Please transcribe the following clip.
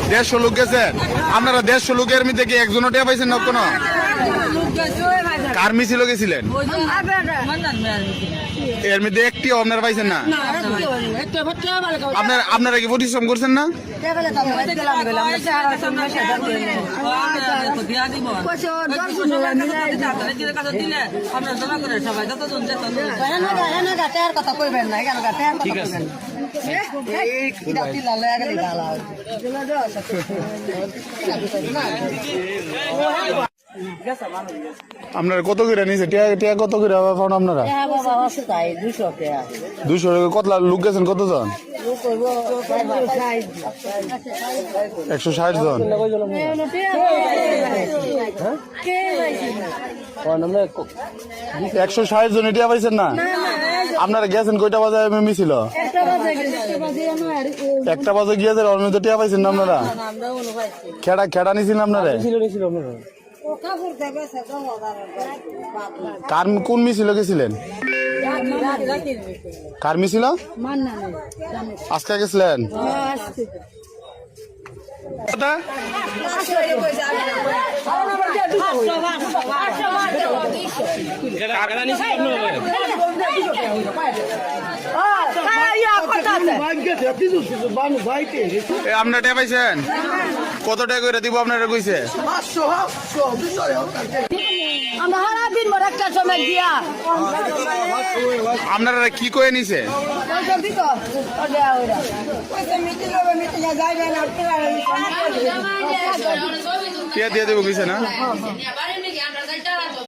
150 লোক গেছেন আপনারা? 150 লোকের মধ্যে কি একজনও টিয়া পাইছেন না কোনো? কার মিছিল গেছিলেন? এর মধ্যে একটিও আপনারা পাইছেন না? আপনারা কি পরিশ্রম করছেন না? ঠিক আছে। আপনারা কত করে নিয়েছে টিয়া কত করে পান আপনারা? 200 কত লোক গেছেন? কতজন? 160 জন। 160 জন টিয়া পাইছেন না? আপনারা গেছেন কয়টা বাজে মিছিল? 1টা বাজে গিয়েছে ওর মধ্যে টিয়া পাইছেন না আপনারা? খেড়া নিয়েছিলেন আপনারা? কোন মিছিল গেছিলেন? কার মিছিল? আজকে গেছিলেন? আপনারা টিয়া পাইছেন? কত টাকা করে দিব আপনারা কইছে? আপনারা কি কয়ে নিছে? টিয়া দিয়ে দেবো কইছে না?